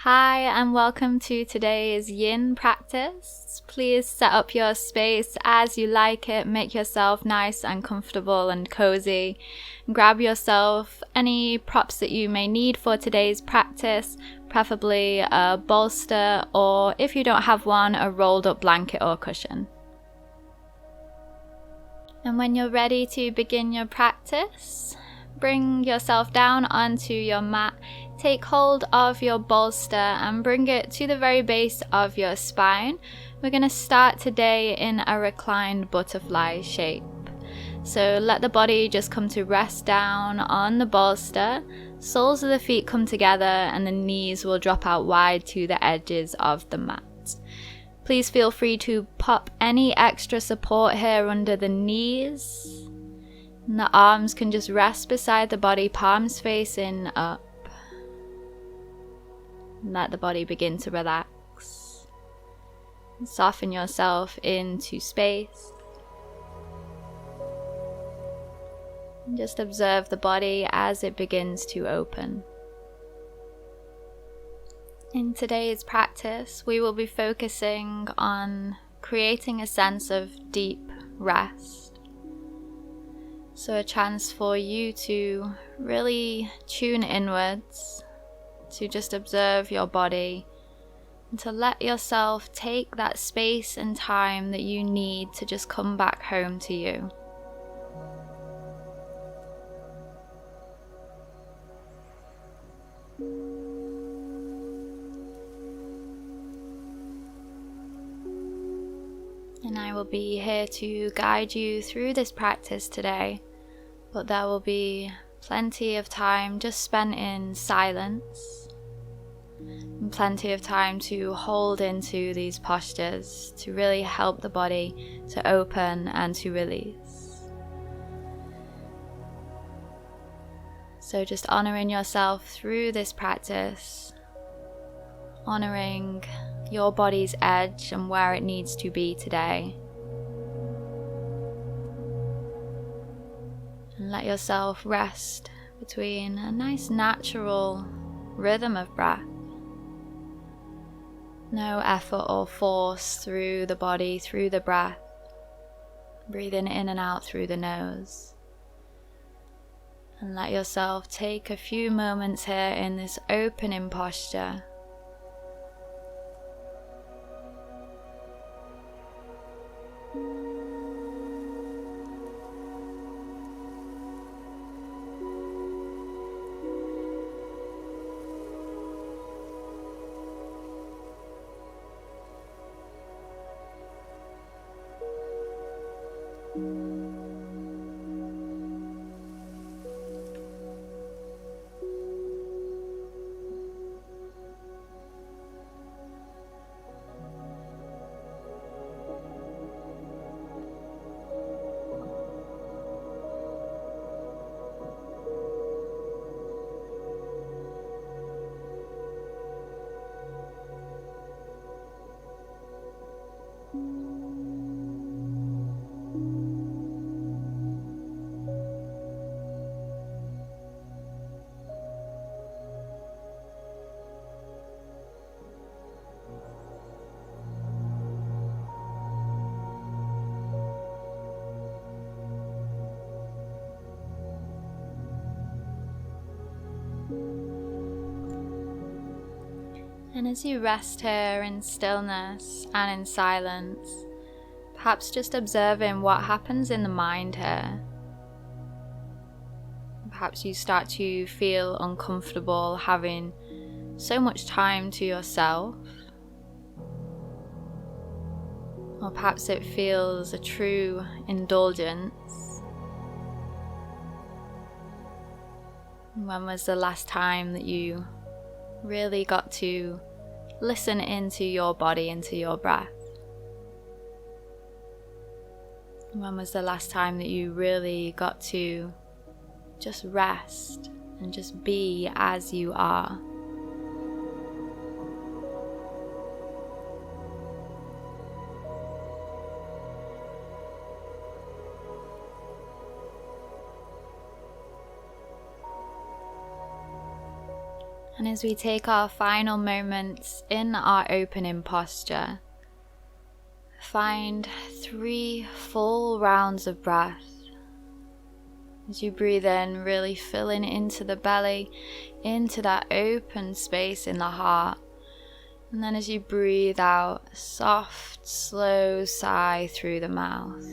Hi and welcome to today's YIN practice. Please set up your space as you like it, make yourself nice and comfortable and cozy. Grab yourself any props that you may need for today's practice, preferably a bolster or if you don't have one, a rolled up blanket or cushion. And when you're ready to begin your practice, bring yourself down onto your mat, take hold of your bolster and bring it to the very base of your spine. We're going to start today in a reclined butterfly shape. So let the body just come to rest down on the bolster, soles of the feet come together and the knees will drop out wide to the edges of the mat. Please feel free to pop any extra support here under the knees. And the arms can just rest beside the body, palms facing up. And let the body begin to relax. And soften yourself into space. And just observe the body as it begins to open. In today's practice, we will be focusing on creating a sense of deep rest. So a chance for you to really tune inwards, to just observe your body, and to let yourself take that space and time that you need to just come back home to you. And I will be here to guide you through this practice today, but there will be plenty of time just spent in silence, and plenty of time to hold into these postures to really help the body to open and to release. So just honoring yourself through this practice, honoring your body's edge and where it needs to be today. And let yourself rest between a nice natural rhythm of breath. No effort or force through the body, through the breath. Breathing in and out through the nose. And let yourself take a few moments here in this opening posture. And as you rest here in stillness and in silence, perhaps just observing what happens in the mind here. Perhaps you start to feel uncomfortable having so much time to yourself. Or perhaps it feels a true indulgence. When was the last time that you really got to listen into your body, into your breath? When was the last time that you really got to just rest and just be as you are? And as we take our final moments in our opening posture, find 3 full rounds of breath. As you breathe in, really filling into the belly, into that open space in the heart. And then as you breathe out, a soft, slow sigh through the mouth.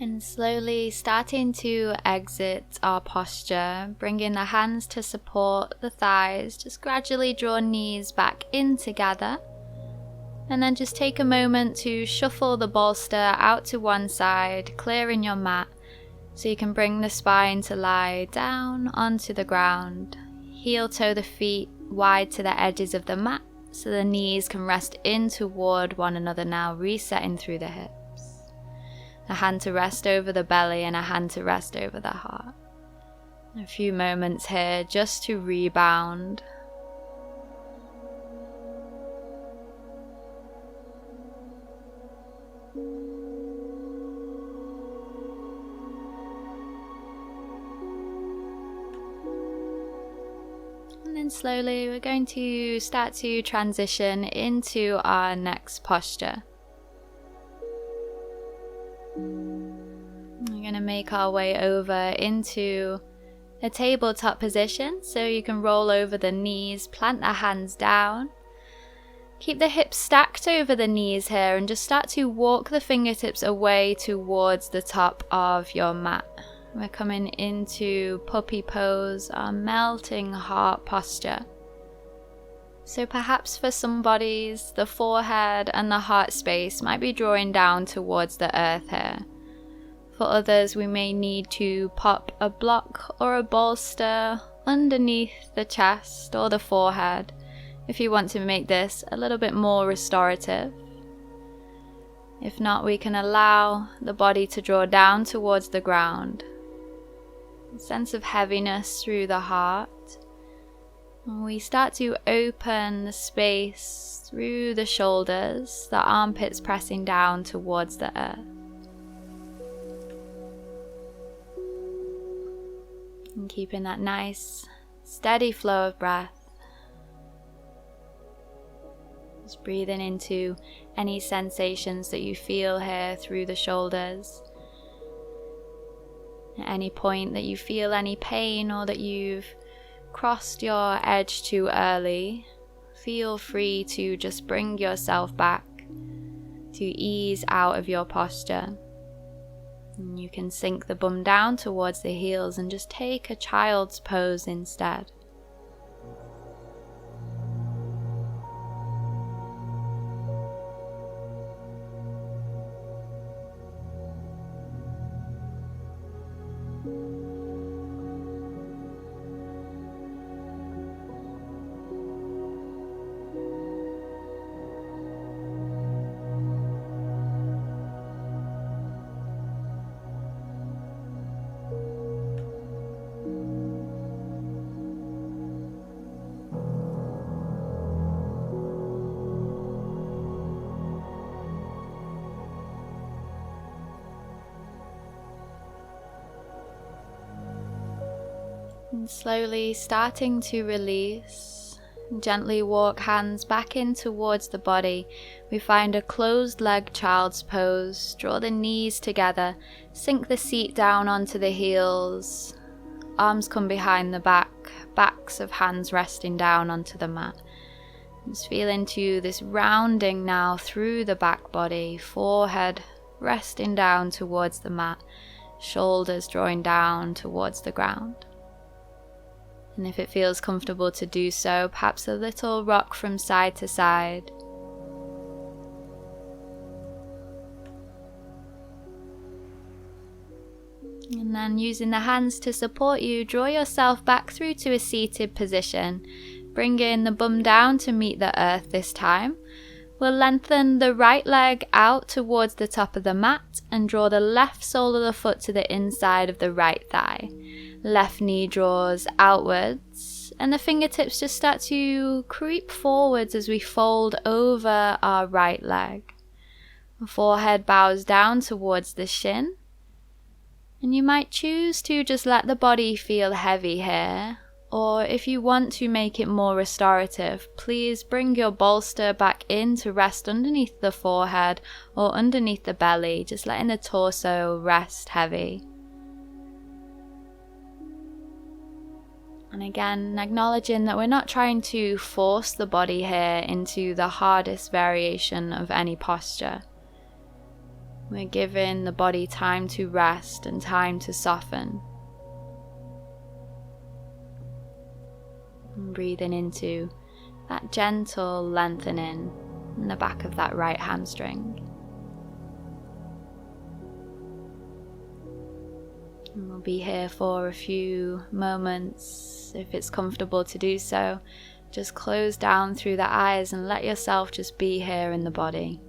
And slowly starting to exit our posture, bringing the hands to support the thighs, just gradually draw knees back in together. And then just take a moment to shuffle the bolster out to one side, clearing your mat, so you can bring the spine to lie down onto the ground. Heel toe the feet wide to the edges of the mat, so the knees can rest in toward one another now, resetting through the hips. A hand to rest over the belly and a hand to rest over the heart. A few moments here just to rebound. And then slowly we're going to start to transition into our next posture. We're going to make our way over into a tabletop position, so you can roll over the knees, plant the hands down. Keep the hips stacked over the knees here and just start to walk the fingertips away towards the top of your mat. We're coming into puppy pose, our melting heart posture. So perhaps for some bodies, the forehead and the heart space might be drawing down towards the earth here. For others, we may need to pop a block or a bolster underneath the chest or the forehead if you want to make this a little bit more restorative. If not, we can allow the body to draw down towards the ground. A sense of heaviness through the heart. And we start to open the space through the shoulders, the armpits pressing down towards the earth. And keeping that nice, steady flow of breath. Just breathing into any sensations that you feel here through the shoulders. At any point that you feel any pain or that you've crossed your edge too early, feel free to just bring yourself back, to ease out of your posture. And you can sink the bum down towards the heels and just take a child's pose instead. And slowly starting to release, gently walk hands back in towards the body. We find a closed leg child's pose, draw the knees together, sink the seat down onto the heels, arms come behind the back, backs of hands resting down onto the mat. Just feel into this rounding now through the back body, forehead resting down towards the mat, shoulders drawing down towards the ground. And if it feels comfortable to do so, perhaps a little rock from side to side. And then using the hands to support you, draw yourself back through to a seated position. Bringing the bum down to meet the earth this time. We'll lengthen the right leg out towards the top of the mat and draw the left sole of the foot to the inside of the right thigh. Left knee draws outwards and the fingertips just start to creep forwards as we fold over our right leg. The forehead bows down towards the shin And you might choose to just let the body feel heavy here, or if you want to make it more restorative, please bring your bolster back in to rest underneath the forehead or underneath the belly, just letting the torso rest heavy. And again, acknowledging that we're not trying to force the body here into the hardest variation of any posture. We're giving the body time to rest and time to soften. And breathing into that gentle lengthening in the back of that right hamstring. And we'll be here for a few moments. If it's comfortable to do so, just close down through the eyes and let yourself just be here in the body.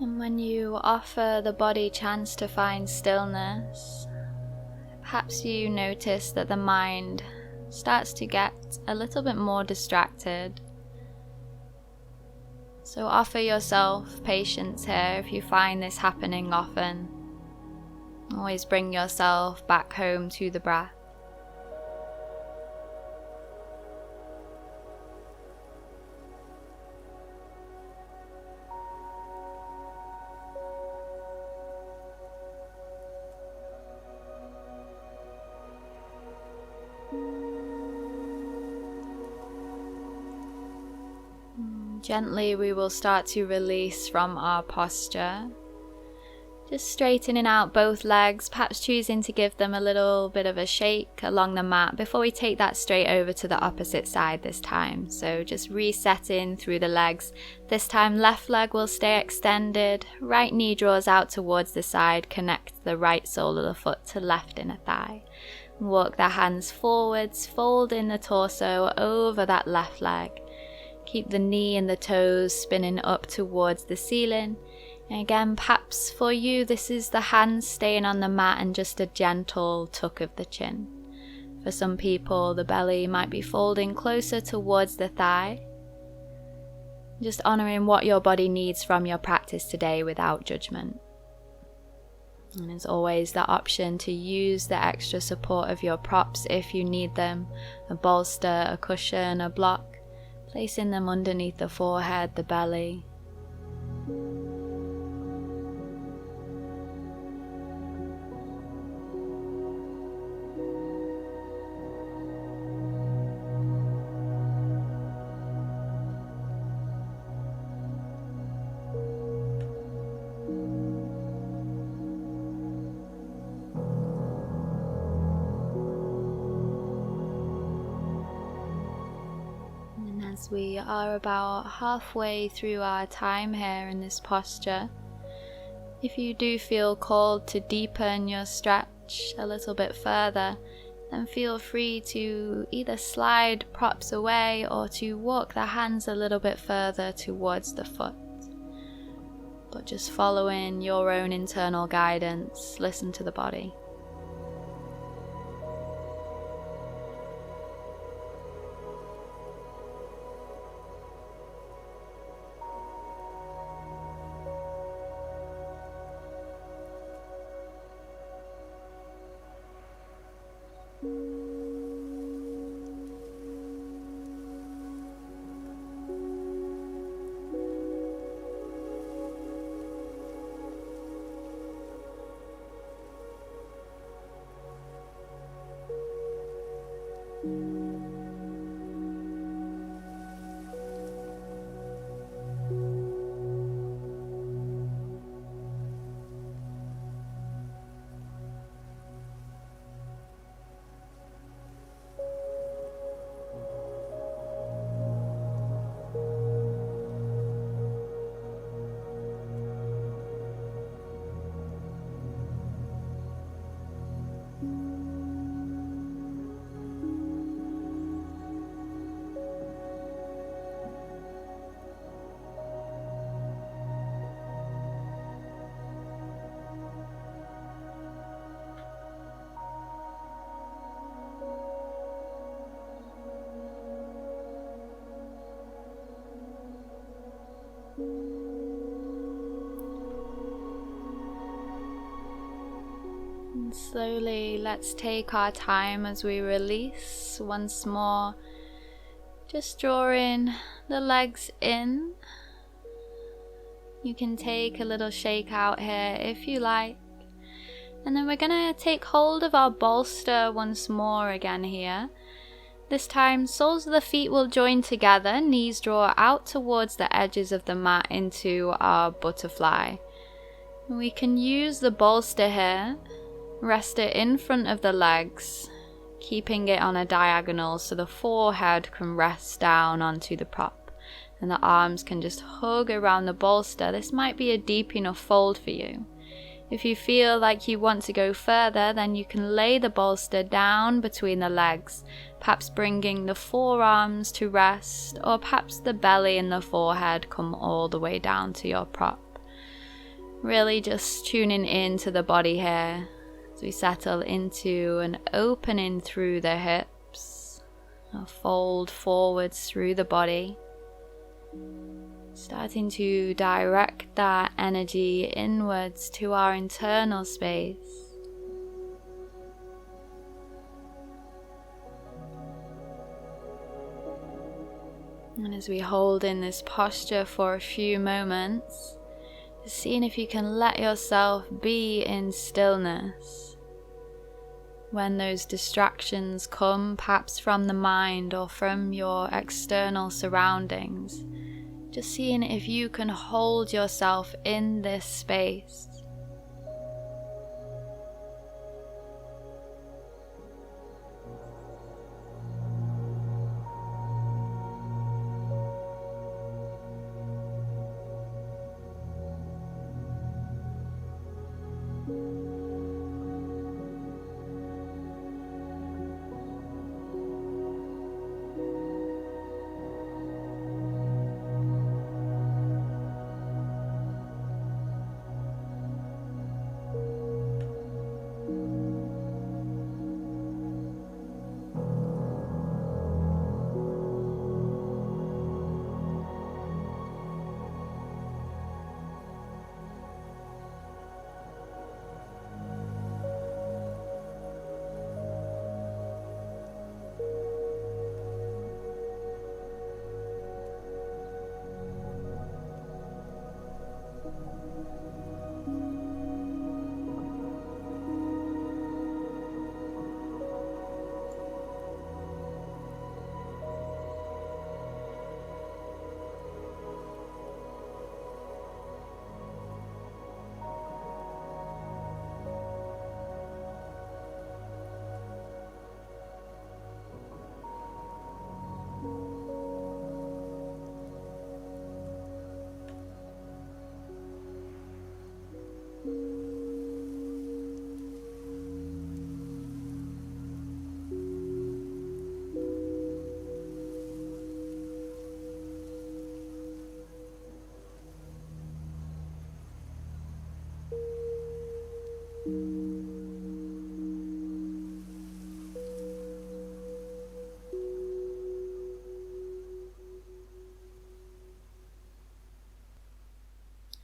And when you offer the body chance to find stillness, perhaps you notice that the mind starts to get a little bit more distracted. So offer yourself patience here if you find this happening often. Always bring yourself back home to the breath. Gently we will start to release from our posture, just straightening out both legs, perhaps choosing to give them a little bit of a shake along the mat before we take that straight over to the opposite side this time. So just resetting through the legs. This time left leg will stay extended, right knee draws out towards the side, connect the right sole of the foot to left inner thigh. Walk the hands forwards, folding the torso over that left leg. Keep the knee and the toes spinning up towards the ceiling. And again, perhaps for you, this is the hands staying on the mat and just a gentle tuck of the chin. For some people, the belly might be folding closer towards the thigh. Just honoring what your body needs from your practice today without judgment. And there's always the option to use the extra support of your props if you need them. A bolster, a cushion, a block. Placing them underneath the forehead, the belly. As we are about halfway through our time here in this posture, if you do feel called to deepen your stretch a little bit further, then feel free to either slide props away or to walk the hands a little bit further towards the foot. But just following your own internal guidance, listen to the body. Slowly, let's take our time as we release once more. Just drawing the legs in. You can take a little shake out here if you like. And then we're going to take hold of our bolster once more again here. This time, soles of the feet will join together, knees draw out towards the edges of the mat into our butterfly. We can use the bolster here, rest it in front of the legs, keeping it on a diagonal so the forehead can rest down onto the prop and the arms can just hug around the bolster. This might be a deep enough fold for you. If you feel like you want to go further, then you can lay the bolster down between the legs, perhaps bringing the forearms to rest, or perhaps the belly and the forehead come all the way down to your prop. Really just tuning into the body here as we settle into an opening through the hips, a fold forwards through the body. Starting to direct that energy inwards to our internal space. And as we hold in this posture for a few moments, just seeing if you can let yourself be in stillness. When those distractions come, perhaps from the mind or from your external surroundings, just seeing if you can hold yourself in this space.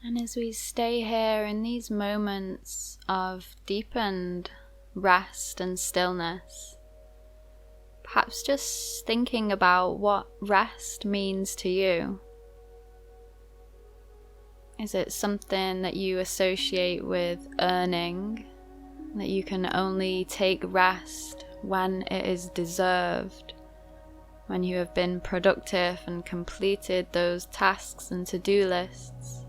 And as we stay here in these moments of deepened rest and stillness, perhaps just thinking about what rest means to you. Is it something that you associate with earning, that you can only take rest when it is deserved, when you have been productive and completed those tasks and to-do lists?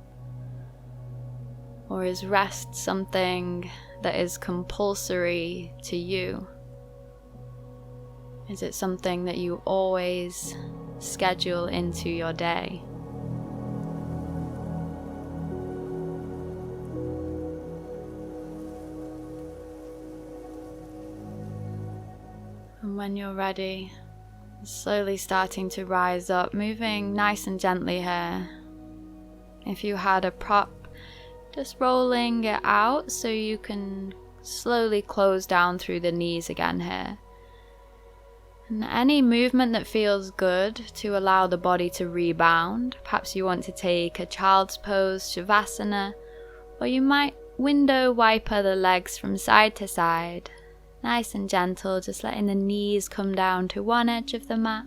Or is rest something that is compulsory to you? Is it something that you always schedule into your day? And when you're ready, slowly starting to rise up, moving nice and gently here. If you had a prop, just rolling it out so you can slowly close down through the knees again here. And any movement that feels good to allow the body to rebound. Perhaps you want to take a child's pose, Shavasana, or you might window wiper the legs from side to side. Nice and gentle, just letting the knees come down to one edge of the mat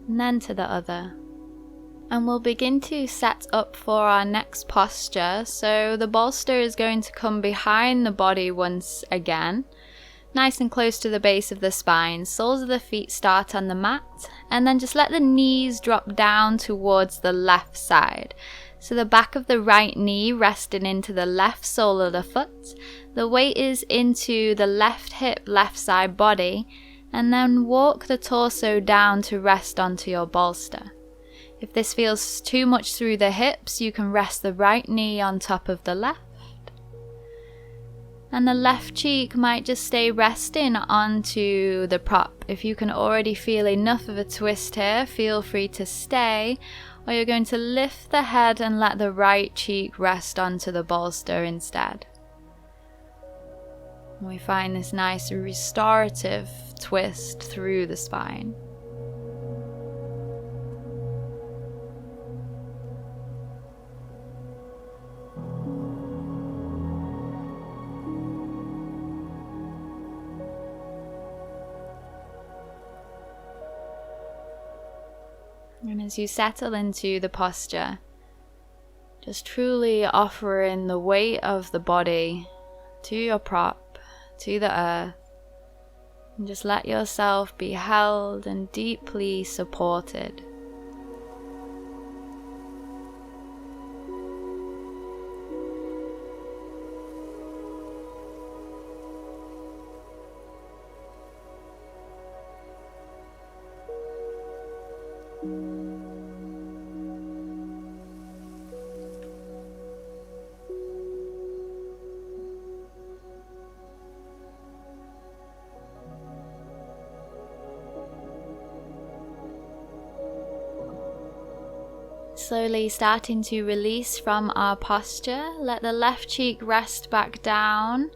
and then to the other. And we'll begin to set up for our next posture. So the bolster is going to come behind the body once again, nice and close to the base of the spine. Soles of the feet start on the mat, and then just let the knees drop down towards the left side. So the back of the right knee resting into the left sole of the foot. The weight is into the left hip, left side body, and then walk the torso down to rest onto your bolster. If this feels too much through the hips, you can rest the right knee on top of the left. And the left cheek might just stay resting onto the prop. If you can already feel enough of a twist here, feel free to stay. Or you're going to lift the head and let the right cheek rest onto the bolster instead. We find this nice restorative twist through the spine. And as you settle into the posture, just truly offering the weight of the body to your prop, to the earth, and just let yourself be held and deeply supported. Slowly starting to release from our posture, let the left cheek rest back down,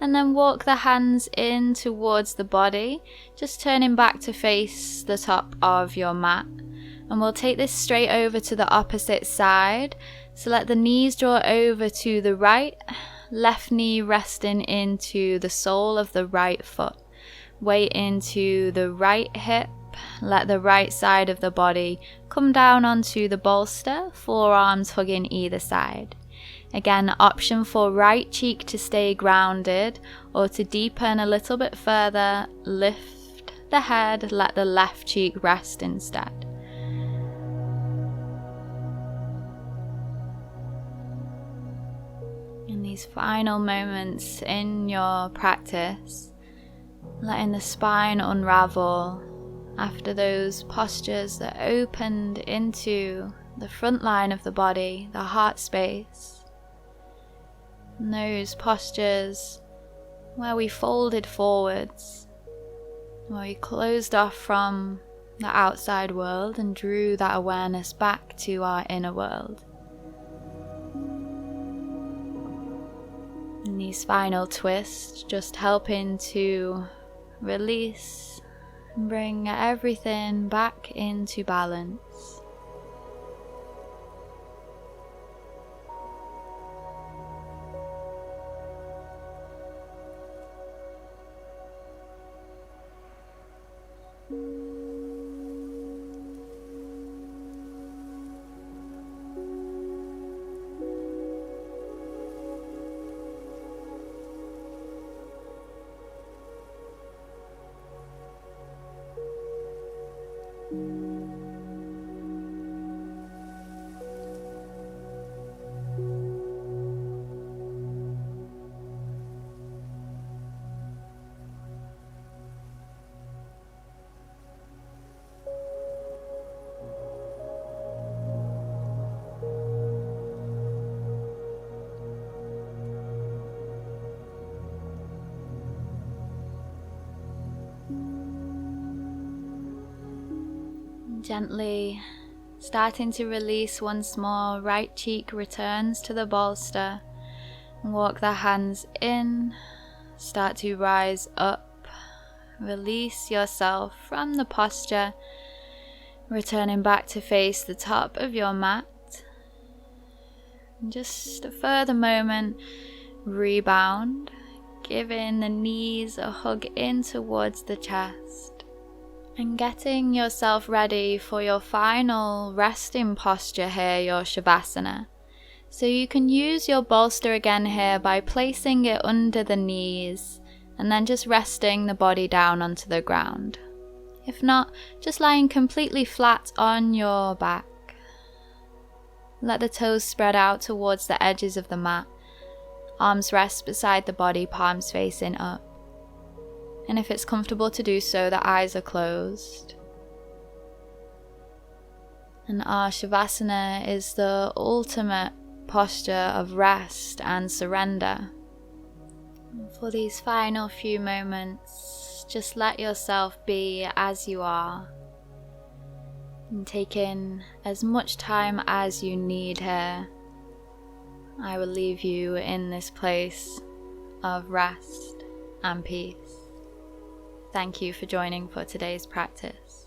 and then walk the hands in towards the body, just turning back to face the top of your mat. And we'll take this straight over to the opposite side, so let the knees draw over to the right, left knee resting into the sole of the right foot, weight into the right hip. Let the right side of the body come down onto the bolster, forearms hugging either side. Again, option for right cheek to stay grounded, or to deepen a little bit further, lift the head, let the left cheek rest instead. In these final moments in your practice, letting the spine unravel after those postures that opened into the front line of the body, the heart space. And those postures where we folded forwards, where we closed off from the outside world and drew that awareness back to our inner world. And these final twists just helping to release, bring everything back into balance. Gently starting to release once more, right cheek returns to the bolster, and walk the hands in, start to rise up, release yourself from the posture, returning back to face the top of your mat. And just a further moment, Rebound, giving the knees a hug in towards the chest, and getting yourself ready for your final resting posture here, your Shavasana. So you can use your bolster again here by placing it under the knees and then just resting the body down onto the ground. If not, just lying completely flat on your back. Let the toes spread out towards the edges of the mat. Arms rest beside the body, palms facing up. And if it's comfortable to do so, the eyes are closed. And our Shavasana is the ultimate posture of rest and surrender. For these final few moments, just let yourself be as you are, and take in as much time as you need here. I will leave you in this place of rest and peace. Thank you for joining for today's practice.